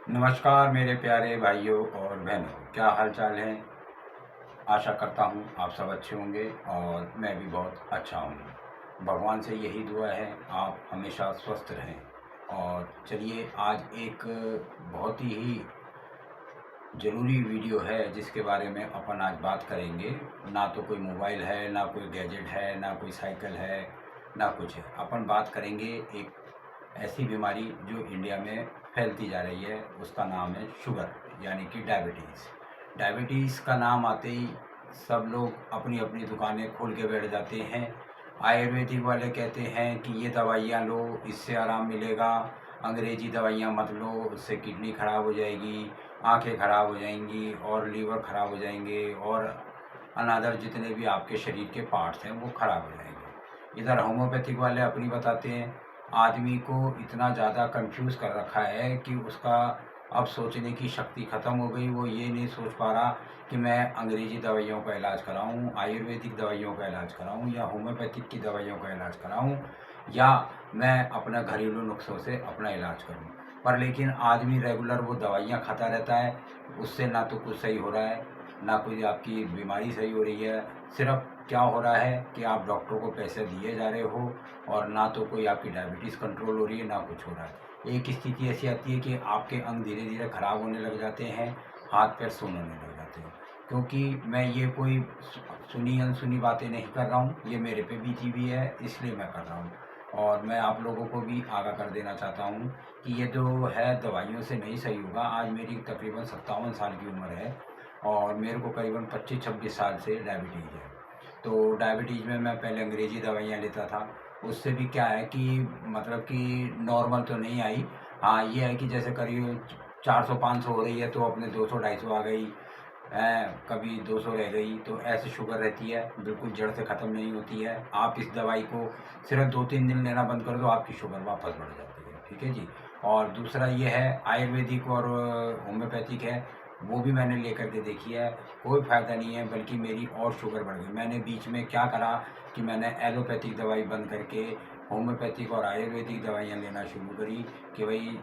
नमस्कार मेरे प्यारे भाइयों और बहनों, क्या हाल चाल है। आशा करता हूँ आप सब अच्छे होंगे और मैं भी बहुत अच्छा हूँ। भगवान से यही दुआ है आप हमेशा स्वस्थ रहें। और चलिए, आज एक बहुत ही ज़रूरी वीडियो है जिसके बारे में अपन आज बात करेंगे। ना तो कोई मोबाइल है, ना कोई गैजेट है, ना कोई साइकिल है, ना कुछ है। अपन बात करेंगे एक ऐसी बीमारी जो इंडिया में फैलती जा रही है, उसका नाम है शुगर, यानी कि डायबिटीज़। डायबिटीज़ का नाम आते ही सब लोग अपनी अपनी दुकानें खोल के बैठ जाते हैं। आयुर्वेदिक वाले कहते हैं कि ये दवाइयाँ लो, इससे आराम मिलेगा। अंग्रेजी दवाइयाँ मत लो, उससे किडनी ख़राब हो जाएगी, आंखें ख़राब हो जाएंगी और लीवर ख़राब हो जाएंगे और अनादर जितने भी आपके शरीर के पार्ट्स हैं वो ख़राब हो जाएंगे। इधर होम्योपैथिक वाले अपनी बताते हैं। आदमी को इतना ज़्यादा कंफ्यूज कर रखा है कि उसका अब सोचने की शक्ति ख़त्म हो गई। वो ये नहीं सोच पा रहा कि मैं अंग्रेजी दवाइयों का इलाज कराऊं, आयुर्वेदिक दवाइयों का इलाज कराऊं या होम्योपैथिक की दवाइयों का इलाज कराऊं, या मैं अपना घरेलू नुस्खों से अपना इलाज करूं। पर लेकिन आदमी रेगुलर वो दवाइयाँ खाता रहता है, उससे ना तो कुछ सही हो रहा है, ना कोई आपकी बीमारी सही हो रही है। सिर्फ क्या हो रहा है कि आप डॉक्टर को पैसे दिए जा रहे हो और ना तो कोई आपकी डायबिटीज़ कंट्रोल हो रही है, ना कुछ हो रहा है। एक स्थिति ऐसी आती है कि आपके अंग धीरे धीरे ख़राब होने लग जाते हैं, हाथ पैर सुन्न होने लग जाते हैं। क्योंकि मैं ये कोई सुनी अनसुनी बातें नहीं कर रहा हूँ, ये मेरे पे बीती भी है, इसलिए मैं कर रहा हूँ। और मैं आप लोगों को भी आगाह कर देना चाहता हूँ कि ये जो है दवाइयों से नहीं सही होगा। आज मेरी तकरीबन 57 साल की उम्र है और मेरे को करीबन 25-26 साल से डायबिटीज़ है। तो डायबिटीज़ में मैं पहले अंग्रेज़ी दवाइयाँ लेता था। उससे भी क्या है कि मतलब कि नॉर्मल तो नहीं आई। हाँ, ये है कि जैसे करीब 400-500 हो रही है तो अपने 200-250 आ गई, कभी 200 रह गई। तो ऐसे शुगर रहती है, बिल्कुल जड़ से ख़त्म नहीं होती है। आप इस दवाई को सिर्फ 2-3 दिन लेना बंद कर दो, आपकी शुगर वापस बढ़ जाती है। ठीक है जी। और दूसरा ये है आयुर्वेदिक और होम्योपैथिक है, वो भी मैंने लेकर के देखी है, कोई फ़ायदा नहीं है, बल्कि मेरी और शुगर बढ़ गई। मैंने बीच में क्या करा कि मैंने एलोपैथिक दवाई बंद करके होम्योपैथिक और आयुर्वेदिक दवाइयाँ लेना शुरू करी कि भाई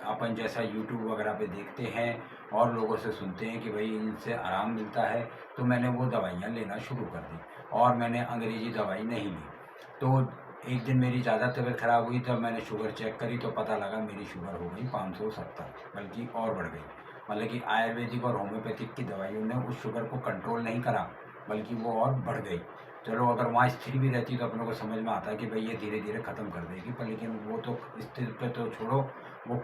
अपन जैसा यूट्यूब वगैरह पे देखते हैं और लोगों से सुनते हैं कि भाई इनसे आराम मिलता है, तो मैंने वो दवाइयाँ लेना शुरू कर दी और मैंने अंग्रेज़ी दवाई नहीं ली। तो एक दिन मेरी ज़्यादा तबीयत ख़राब हुई, तब मैंने शुगर चेक करी तो पता लगा मेरी शुगर हो गई 570, बल्कि और बढ़ गई। मतलब कि आयुर्वेदिक और होम्योपैथिक की दवाइयों ने उस शुगर को कंट्रोल नहीं करा, बल्कि वो और बढ़ गई। चलो, अगर वहाँ स्थिर भी रहती तो अपने को समझ में आता कि भाई ये धीरे धीरे ख़त्म कर देगी, पर लेकिन वो तो स्थिर पे तो छोड़ो, वो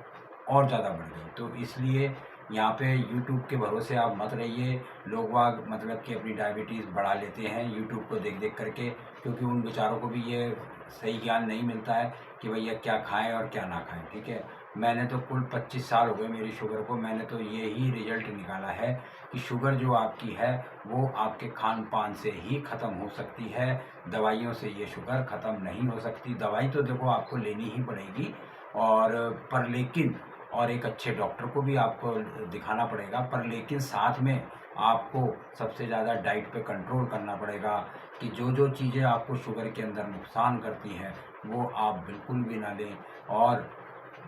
और ज़्यादा बढ़ गई। तो इसलिए यहाँ पे यूट्यूब के भरोसे आप मत रहिए। लोग वाग मतलब कि अपनी डायबिटीज़ बढ़ा लेते हैं यूट्यूब को देख देख करके, क्योंकि उन बेचारों को भी ये सही ज्ञान नहीं मिलता है कि भैया क्या खाएं और क्या ना खाएं। ठीक है, मैंने तो कुल 25 साल हो गए मेरी शुगर को, मैंने तो ये ही रिजल्ट निकाला है कि शुगर जो आपकी है वो आपके खान पान से ही ख़त्म हो सकती है। दवाइयों से ये शुगर ख़त्म नहीं हो सकती। दवाई तो देखो आपको लेनी ही पड़ेगी, और पर लेकिन और एक अच्छे डॉक्टर को भी आपको दिखाना पड़ेगा, पर लेकिन साथ में आपको सबसे ज़्यादा डाइट पे कंट्रोल करना पड़ेगा कि जो जो चीज़ें आपको शुगर के अंदर नुकसान करती हैं वो आप बिल्कुल भी ना लें, और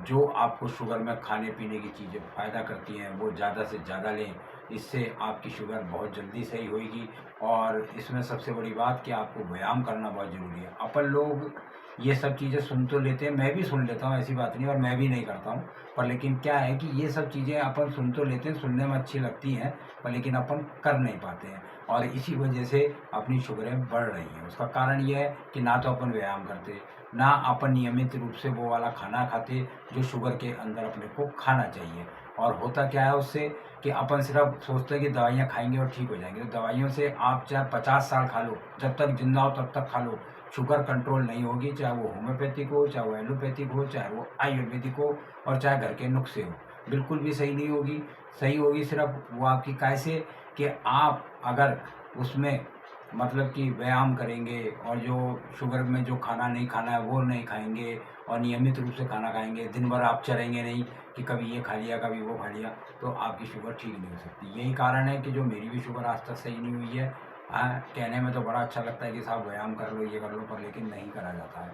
जो आपको शुगर में खाने पीने की चीज़ें फ़ायदा करती हैं वो ज़्यादा से ज़्यादा लें। इससे आपकी शुगर बहुत जल्दी सही होएगी। और इसमें सबसे बड़ी बात कि आपको व्यायाम करना बहुत ज़रूरी है। अपन लोग ये सब चीज़ें सुन तो लेते हैं, मैं भी सुन लेता हूँ, ऐसी बात नहीं, और मैं भी नहीं करता हूँ। पर लेकिन क्या है कि ये सब चीज़ें अपन सुन तो लेते हैं, सुनने में अच्छी लगती हैं, पर लेकिन अपन कर नहीं पाते हैं, और इसी वजह से अपनी शुगरें बढ़ रही हैं। उसका कारण ये है कि ना तो अपन व्यायाम करते, ना अपन नियमित रूप से वो वाला खाना खाते जो शुगर के अंदर अपने को खाना चाहिए। और होता क्या है उससे कि अपन सिर्फ सोचते हैं कि दवाइयाँ खाएंगे और ठीक हो जाएंगे। तो दवाइयों से आप चाहे 50 साल खा लो, जब तक जिंदा हो तब तक खा लो, शुगर कंट्रोल नहीं होगी। चाहे वो होम्योपैथिक हो, चाहे वो एलोपैथिक हो, चाहे वो आयुर्वेदिक हो, और चाहे घर के नुस्खे हो, बिल्कुल भी सही नहीं होगी। सही होगी सिर्फ वो आपकी कैसे कि आप अगर उसमें मतलब कि व्यायाम करेंगे और जो शुगर में जो खाना नहीं खाना है वो नहीं खाएंगे, और नियमित रूप से खाना खाएंगे। दिन भर आप चलेंगे नहीं कि कभी ये खा लिया कभी वो खा लिया, तो आपकी शुगर ठीक नहीं हो सकती। यही कारण है कि जो मेरी भी शुगर आज तक सही नहीं हुई है। हाँ, कहने में तो बड़ा अच्छा लगता है कि साहब व्यायाम कर लो, ये कर लो, पर लेकिन नहीं करा जाता है।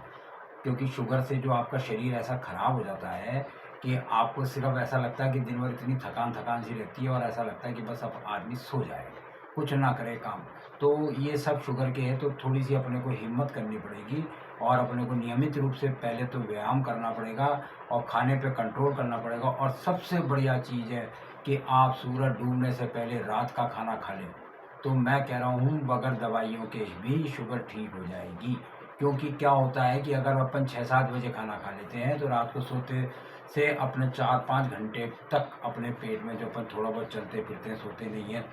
क्योंकि शुगर से जो आपका शरीर ऐसा ख़राब हो जाता है कि आपको सिर्फ ऐसा लगता है कि दिन भर इतनी थकान सी रहती है और ऐसा लगता है कि बस अब आदमी सो जाए, कुछ ना करे काम। तो ये सब शुगर के है, तो थोड़ी सी अपने को हिम्मत करनी पड़ेगी और अपने को नियमित रूप से पहले तो व्यायाम करना पड़ेगा और खाने पे कंट्रोल करना पड़ेगा। और सबसे बढ़िया चीज़ है कि आप सूरज डूबने से पहले रात का खाना खा लें। तो मैं कह रहा हूँ बगैर दवाइयों के भी शुगर ठीक हो जाएगी। क्योंकि क्या होता है कि अगर अपन 6-7 बजे खाना खा लेते हैं तो रात को सोते से अपने 4-5 घंटे तक अपने पेट में जो अपन थोड़ा बहुत चलते फिरते हैं, सोते नहीं हैं,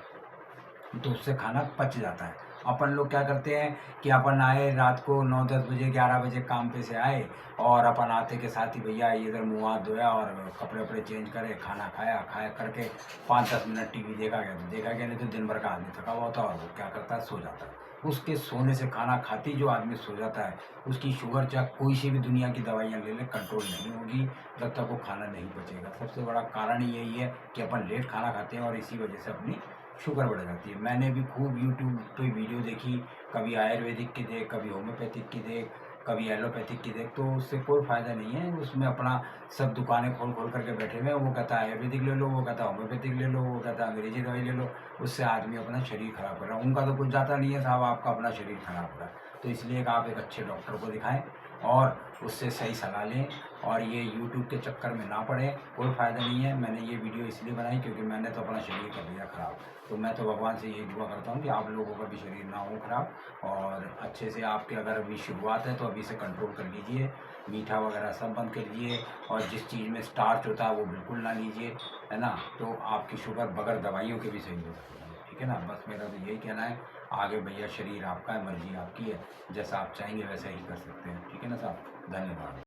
तो उससे खाना पच जाता है। अपन लोग क्या करते हैं कि अपन आए रात को 9-10 बजे 11 बजे काम पे से आए और अपन आते के साथ ही भैया इधर मुँह हाथ धोया और कपड़े वपड़े चेंज करे, खाना खाया, खाया करके 5-10 मिनट टीवी देखा गया तो देखा गया, नहीं तो दिन भर का आदमी थका हुआ होता है और वो क्या करता है, सो जाता है। उसके सोने से, खाना खाते ही जो आदमी सो जाता है, उसकी शुगर चाहे कोई सी भी दुनिया की दवाइयाँ ले ले, कंट्रोल नहीं होगी जब तक वो खाना नहीं पचेगा। सबसे बड़ा कारण ही यही है कि अपन लेट खाना खाते हैं और इसी वजह से अपनी शुगर बढ़ जाती है। मैंने भी खूब यूट्यूब पे वीडियो देखी, कभी आयुर्वेदिक की देख, कभी होम्योपैथिक की देख, कभी एलोपैथिक की देख, तो उससे कोई फ़ायदा नहीं है। उसमें अपना सब दुकानें खोल खोल करके बैठे हुए हैं। वो कहता है आयुर्वेदिक ले लो, वो कहता है होम्योपैथिक ले लो, वो कहता है अंग्रेजी दवाई ले लो। उससे आदमी अपना शरीर खराब कर रहा है। उनका तो कुछ जाता नहीं है साहब, आपका अपना शरीर खराब हो रहा है। तो इसलिए आप एक अच्छे डॉक्टर को दिखाएं और उससे सही सलाह लें और ये यूट्यूब के चक्कर में ना पड़े, कोई फ़ायदा नहीं है। मैंने ये वीडियो इसलिए बनाई क्योंकि मैंने तो अपना शरीर कर लिया ख़राब। तो मैं तो भगवान से ये दुआ करता हूँ कि आप लोगों का भी शरीर ना हो ख़राब और अच्छे से, आपके अगर अभी शुरुआत है तो अभी से कंट्रोल कर लीजिए, मीठा वगैरह सब बंद कर लीजिए और जिस चीज़ में स्टार्च होता है वो बिल्कुल ना लीजिए, है ना। तो आपकी शुगर बगैर दवाइयों के भी सही हो सकती है, ठीक है ना। बस मेरा तो यही कहना है। आगे भैया शरीर आपका है, मर्जी आपकी है, जैसा आप चाहेंगे वैसा ही कर सकते हैं, ठीक है ना साहब। धन्यवाद।